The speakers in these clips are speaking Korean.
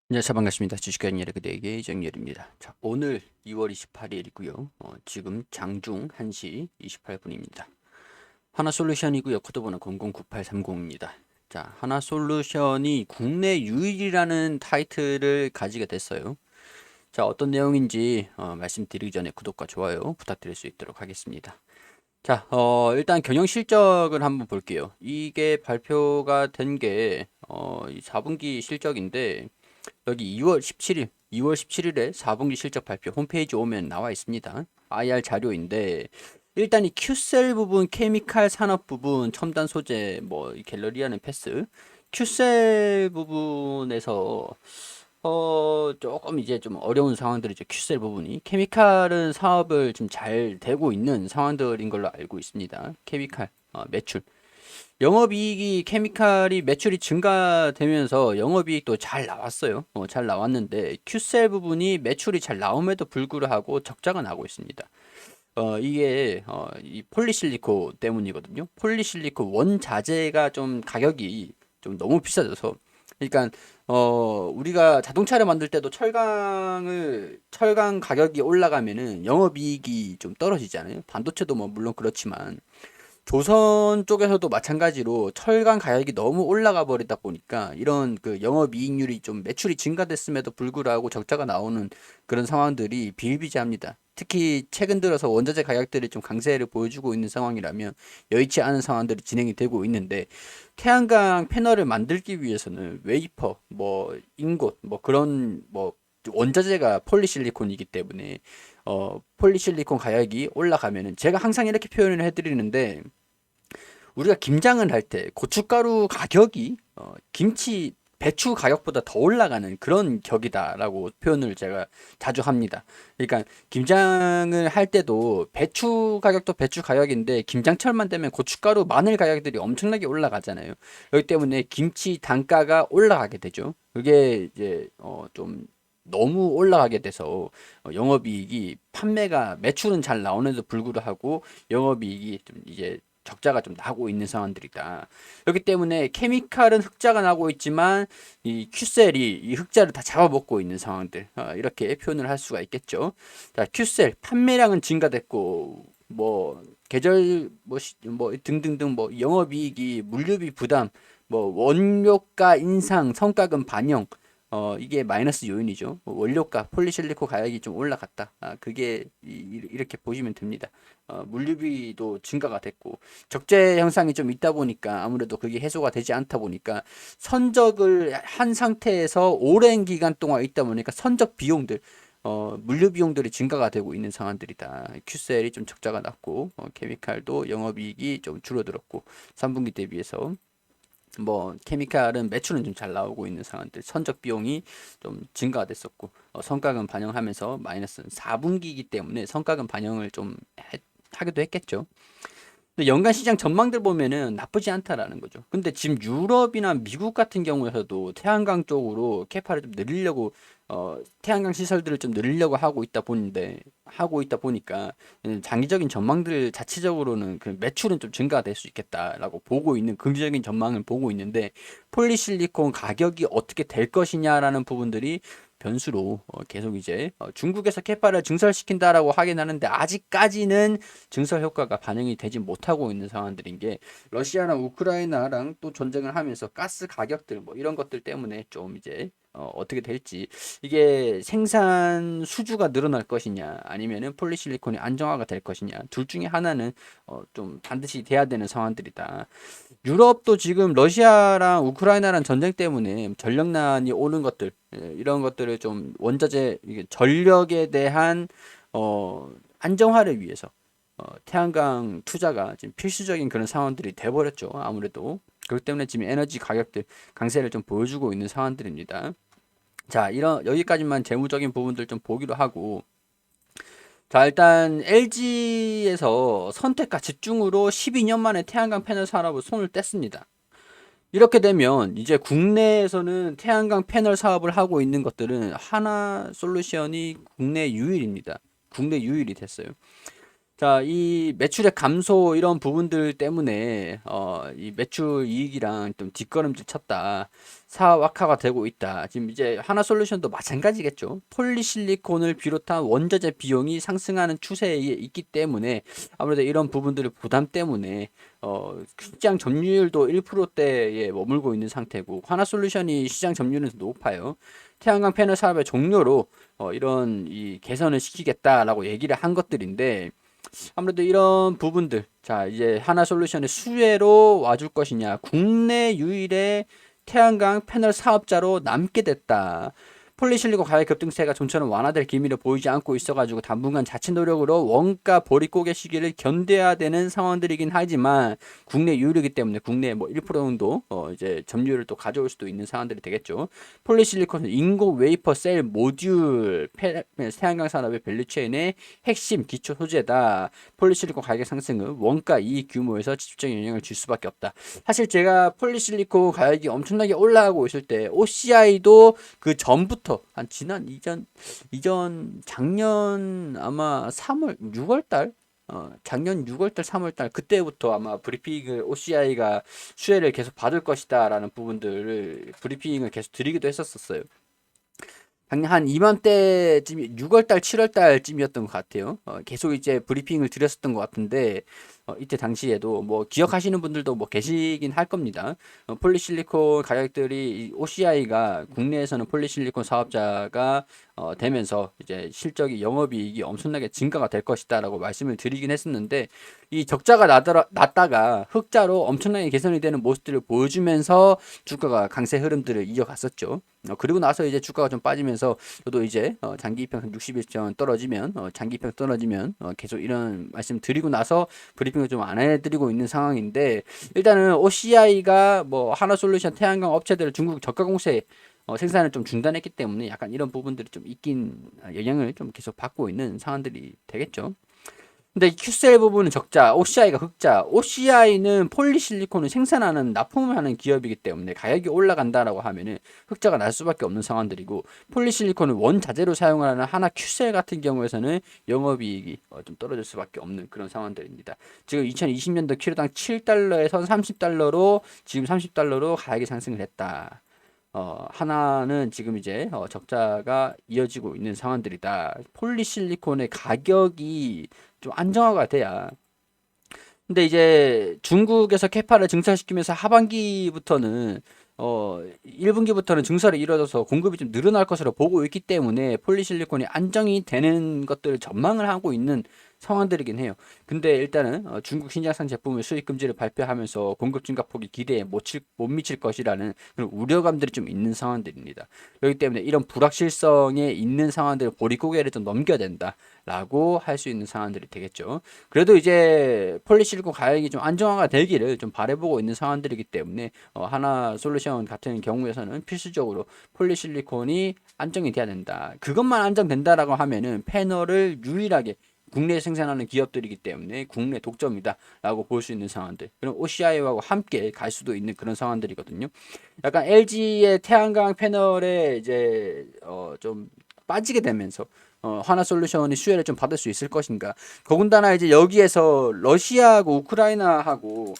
안녕하세요. 반갑습니다. 주식회사 그대에게 이정열입니다. 자, 오늘 2월 28일이고요. 지금 장중 1시 28분입니다. 하나솔루션이고요. 코드번호 009830입니다. 자, 하나솔루션이 국내 유일이라는 타이틀을 가지게 됐어요. 자, 어떤 내용인지 말씀드리기 전에 구독과 좋아요 부탁드릴 수 있도록 하겠습니다. 자, 일단 경영 실적을 한번 볼게요. 이게 발표가 된 게, 이 4분기 실적인데, 여기 2월 17일에 4분기 실적 발표 홈페이지 오면 나와 있습니다. IR 자료인데 일단 이 Q셀 부분, 케미칼 산업 부분, 첨단 소재, 뭐 갤러리아는 패스. Q셀 부분에서 조금 이제 좀 어려운 상황들이죠. Q셀 부분이. 케미칼은 사업을 좀 잘 되고 있는 상황들인 걸로 알고 있습니다. 케미칼 매출. 영업이익이 케미칼이 매출이 증가되면서 영업이익도 잘 나왔어요. 잘 나왔는데 Q셀 부분이 매출이 잘 나옴에도 불구하고 적자가 나고 있습니다. 이게 이 폴리실리콘 때문이거든요. 폴리실리콘 원자재가 좀 가격이 좀 너무 비싸져서 그러니까 우리가 자동차를 만들 때도 철강 가격이 올라가면은 영업이익이 좀 떨어지잖아요. 반도체도 뭐 물론 그렇지만 조선 쪽에서도 마찬가지로 철강 가격이 너무 올라가 버리다 보니까 이런 그 영업이익률이 좀 매출이 증가됐음에도 불구하고 적자가 나오는 그런 상황들이 비일비재합니다. 특히 최근 들어서 원자재 가격들이 좀 강세를 보여주고 있는 상황이라면 여의치 않은 상황들이 진행이 되고 있는데 태양광 패널을 만들기 위해서는 웨이퍼, 뭐 인got, 뭐 그런 뭐 원자재가 폴리실리콘이기 때문에 폴리실리콘 가격이 올라가면은 제가 항상 이렇게 표현을 해드리는데 우리가 김장을 할 때 고춧가루 가격이 김치 배추 가격보다 더 올라가는 그런 격이다라고 표현을 제가 자주 합니다. 그러니까 김장을 할 때도 배추 가격도 배추 가격인데 김장철만 되면 고춧가루 마늘 가격들이 엄청나게 올라가잖아요. 그렇기 때문에 김치 단가가 올라가게 되죠. 그게 이제 좀 너무 올라가게 돼서 영업이익이 판매가 매출은 잘 나오는데도 불구하고 영업이익이 좀 이제 적자가 좀 나고 있는 상황들이다. 그렇기 때문에 케미칼은 흑자가 나고 있지만 이 Q셀이 이 흑자를 다 잡아먹고 있는 상황들 이렇게 표현을 할 수가 있겠죠. 자, Q셀 판매량은 증가됐고 뭐 계절 뭐 등등등 뭐 영업이익이 물류비 부담 뭐 원료가 인상 성과금 반영 이게 마이너스 요인이죠. 원료가 폴리실리콘 가격이 좀 올라갔다. 그게 이렇게 보시면 됩니다. 물류비도 증가가 됐고 적재 현상이 좀 있다 보니까 아무래도 그게 해소가 되지 않다 보니까 선적을 한 상태에서 오랜 기간 동안 있다 보니까 선적 비용들 물류 비용들이 증가가 되고 있는 상황들이다. Q셀이 좀 적자가 났고 케미칼도 영업이익이 좀 줄어들었고 3분기 대비해서 뭐 케미칼은 매출은 좀 잘 나오고 있는 상황들 선적 비용이 좀 증가가 됐었고 성과금 반영하면서 마이너스 4분기이기 때문에 성과금 반영을 좀 하기도 했겠죠. 근데 연간 시장 전망들 보면은 나쁘지 않다라는 거죠. 근데 지금 유럽이나 미국 같은 경우에서도 태양광 쪽으로 캐파를 좀 늘리려고 태양광 시설들을 좀 늘리려고 하고 있다 보니까 장기적인 전망들 자체적으로는 그 매출은 좀 증가가 될 수 있겠다라고 보고 있는 긍정적인 전망을 보고 있는데 폴리실리콘 가격이 어떻게 될 것이냐라는 부분들이 변수로 계속 이제 중국에서 캐파를 증설시킨다라고 하긴 하는데 아직까지는 증설 효과가 반영이 되지 못하고 있는 상황들인 게 러시아랑 우크라이나랑 또 전쟁을 하면서 가스 가격들 뭐 이런 것들 때문에 좀 이제 어떻게 될지 이게 생산 수주가 늘어날 것이냐 아니면은 폴리실리콘이 안정화가 될 것이냐 둘 중에 하나는 좀 반드시 돼야 되는 상황들이다. 유럽도 지금 러시아랑 우크라이나랑 전쟁 때문에 전력난이 오는 것들 이런 것들을 좀 원자재 전력에 대한 안정화를 위해서 태양광 투자가 지금 필수적인 그런 상황들이 돼버렸죠. 아무래도 그렇기 때문에 지금 에너지 가격들 강세를 좀 보여주고 있는 상황들입니다. 자, 이런 여기까지만 재무적인 부분들 좀 보기로 하고 자, 일단 LG에서 선택과 집중으로 12년 만에 태양광 패널 산업을 손을 뗐습니다. 이렇게 되면 이제 국내에서는 태양광 패널 사업을 하고 있는 것들은 하나 솔루션이 국내 유일입니다. 국내 유일이 됐어요. 자, 이 매출의 감소 이런 부분들 때문에 이 매출 이익이랑 좀 뒷걸음질 쳤다. 사업 악화가 되고 있다. 지금 이제 하나솔루션도 마찬가지겠죠. 폴리실리콘을 비롯한 원자재 비용이 상승하는 추세에 있기 때문에 아무래도 이런 부분들의 부담 때문에 시장 점유율도 1%대에 머물고 있는 상태고 하나솔루션이 시장 점유율은 높아요. 태양광 패널 사업의 종료로 이런 이 개선을 시키겠다라고 얘기를 한 것들인데 아무래도 이런 부분들 자 이제 하나솔루션의 수혜로 와줄 것이냐 국내 유일의 태양광 패널 사업자로 남게 됐다. 폴리실리콘 가격 급등세가 좀처럼 완화될 기미를 보이지 않고 있어가지고 당분간 자체 노력으로 원가 보릿고개 시기를 견뎌야 되는 상황들이긴 하지만 국내 유일이기 때문에 국내 뭐 1% 정도 이제 점유율을 또 가져올 수도 있는 상황들이 되겠죠. 폴리실리콘은 인공 웨이퍼 셀 모듈 태양광 산업의 밸류체인의 핵심 기초 소재다. 폴리실리콘 가격 상승은 원가 이익 규모에서 직접적인 영향을 줄 수밖에 없다. 사실 제가 폴리실리콘 가격이 엄청나게 올라가고 있을 때 OCI도 그 전부터 한 지난 이전 작년 아마 3월 6월 달 작년 6월 달 3월 달 그때부터 아마 브리핑을 OCI가 수혜를 계속 받을 것이다라는 부분들을 브리핑을 계속 드리기도 했었어요. 작년 한 이맘때쯤 6월달 7월달쯤이었던 것 같아요. 계속 이제 브리핑을 드렸었던 것 같은데 이때 당시에도 뭐 기억하시는 분들도 뭐 계시긴 할 겁니다. 폴리실리콘 가격들이 OCI가 국내에서는 폴리실리콘 사업자가 되면서 이제 실적이 영업이익이 엄청나게 증가가 될 것이다라고 말씀을 드리긴 했었는데 이 적자가 났다가 흑자로 엄청나게 개선이 되는 모습들을 보여주면서 주가가 강세 흐름들을 이어갔었죠. 그리고 나서 이제 주가가 좀 빠지면서 저도 이제 장기 이평선 61전 떨어지면 장기 이평 떨어지면 계속 이런 말씀 드리고 나서 브리핑을 좀 안 해드리고 있는 상황인데 일단은 OCI가 뭐 하나솔루션 태양광 업체들 중국 저가 공세 생산을 좀 중단했기 때문에 약간 이런 부분들이 좀 있긴 영향을 좀 계속 받고 있는 상황들이 되겠죠. 근데 QCell 부분은 적자, OCI가 흑자. OCI는 폴리실리콘을 생산하는 납품을 하는 기업이기 때문에 가격이 올라간다라고 하면은 흑자가 날 수밖에 없는 상황들이고 폴리실리콘을 원자재로 사용하는 하나 QCell 같은 경우에서는 영업이익이 좀 떨어질 수밖에 없는 그런 상황들입니다. 지금 2020년도 키로당 7달러에서 30달러로 지금 30달러로 가격이 상승을 했다. 하나는 지금 이제 적자가 이어지고 있는 상황들이다. 폴리실리콘의 가격이 좀 안정화가 돼야. 근데 이제 중국에서 캐파를 증설시키면서 하반기부터는 1분기부터는 증설이 이루어져서 공급이 좀 늘어날 것으로 보고 있기 때문에 폴리실리콘이 안정이 되는 것들을 전망을 하고 있는 상황들이긴 해요. 근데 일단은 중국 신장산 제품을 수입 금지를 발표하면서 공급 증가폭이 기대에 못 미칠 것이라는 그런 우려감들이 좀 있는 상황들입니다. 그렇기 때문에 이런 불확실성에 있는 상황들을 보릿고개를 좀 넘겨야 된다라고 할 수 있는 상황들이 되겠죠. 그래도 이제 폴리실리콘 가격이 좀 안정화가 되기를 좀 바라보고 있는 상황들이기 때문에 하나 솔루션 같은 경우에서는 필수적으로 폴리실리콘이 안정이 돼야 된다. 그것만 안정된다라고 하면은 패널을 유일하게 국내에 생산하는 기업들이기 때문에 국내 독점이다라고 볼 수 있는 상황들. 그럼 OCI하고 함께 갈 수도 있는 그런 상황들이거든요. 약간 LG의 태양광 패널에 이제 좀 빠지게 되면서 하나솔루션이 수혜를 좀 받을 수 있을 것인가. 더군다나 이제 여기에서 러시아하고 우크라이나하고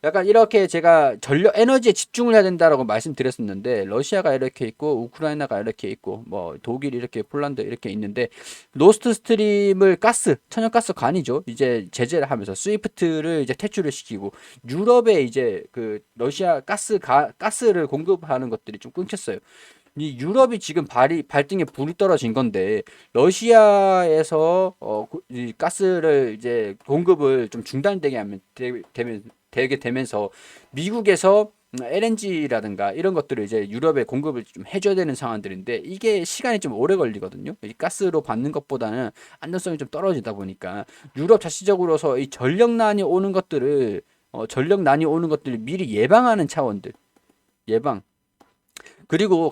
약간 이렇게 제가 전력 에너지에 집중을 해야 된다라고 말씀드렸었는데 러시아가 이렇게 있고 우크라이나가 이렇게 있고 뭐 독일 이렇게 폴란드 이렇게 있는데 노스트 스트림을 천연가스 관이죠. 이제 제재를 하면서 스위프트를 이제 퇴출을 시키고 유럽에 이제 그 러시아 가스를 공급하는 것들이 좀 끊겼어요. 이 유럽이 지금 발등에 불이 떨어진 건데 러시아에서 이 가스를 이제 공급을 좀 중단되게 되게 되면서 미국에서 LNG라든가 이런 것들을 이제 유럽에 공급을 좀 해줘야 되는 상황들인데 이게 시간이 좀 오래 걸리거든요. 이 가스로 받는 것보다는 안전성이 좀 떨어지다 보니까 유럽 자체적으로서 이 전력난이 오는 것들을 미리 예방하는 차원들 예방 그리고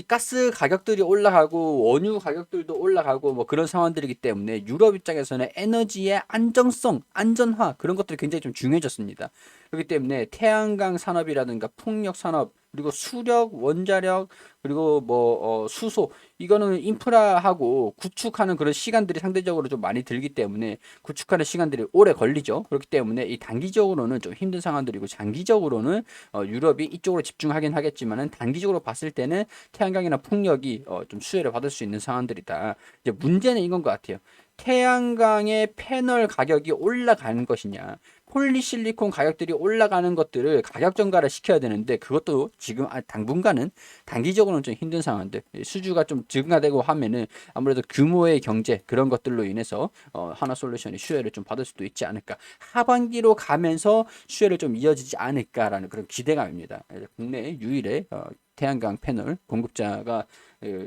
가스 가격들이 올라가고 원유 가격들도 올라가고 뭐 그런 상황들이기 때문에 유럽 입장에서는 에너지의 안정성, 안전화 그런 것들이 굉장히 좀 중요해졌습니다. 그렇기 때문에 태양광 산업이라든가 풍력 산업 그리고 수력, 원자력, 그리고 수소, 이거는 인프라하고 구축하는 그런 시간들이 상대적으로 좀 많이 들기 때문에 구축하는 시간들이 오래 걸리죠. 그렇기 때문에 이 단기적으로는 좀 힘든 상황들이고 장기적으로는 유럽이 이쪽으로 집중하긴 하겠지만은 단기적으로 봤을 때는 태양광이나 풍력이 좀 수혜를 받을 수 있는 상황들이다. 이제 문제는 이건 것 같아요. 태양광의 패널 가격이 올라가는 것이냐, 폴리실리콘 가격들이 올라가는 것들을 가격 정가를 시켜야 되는데 그것도 지금 당분간은 단기적으로는 좀 힘든 상황들, 수주가 좀 증가되고 하면은 아무래도 규모의 경제 그런 것들로 인해서 하나솔루션이 수혜를 좀 받을 수도 있지 않을까, 하반기로 가면서 수혜를 좀 이어지지 않을까라는 그런 기대감입니다. 국내 유일의 태양광 패널 공급자가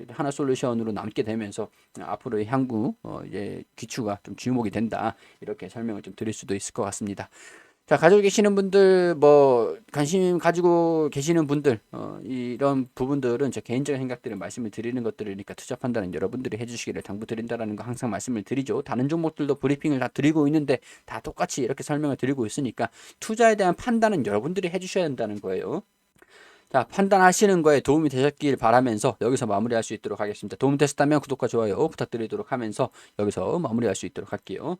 하나솔루션으로 남게 되면서 앞으로의 향후 이제 기추가 좀 주목이 된다, 이렇게 설명을 좀 드릴 수도 있을 것 같습니다. 자, 가지고 계시는 분들, 관심 가지고 계시는 분들, 이런 부분들은 제 개인적인 생각들을 말씀을 드리는 것들이니까 투자 판단은 여러분들이 해주시기를 당부드린다라는 거 항상 말씀을 드리죠. 다른 종목들도 브리핑을 다 드리고 있는데 다 똑같이 이렇게 설명을 드리고 있으니까 투자에 대한 판단은 여러분들이 해주셔야 된다는 거예요. 자, 판단하시는 거에 도움이 되셨길 바라면서 여기서 마무리할 수 있도록 하겠습니다. 도움 되셨다면 구독과 좋아요 부탁드리도록 하면서 여기서 마무리할 수 있도록 할게요.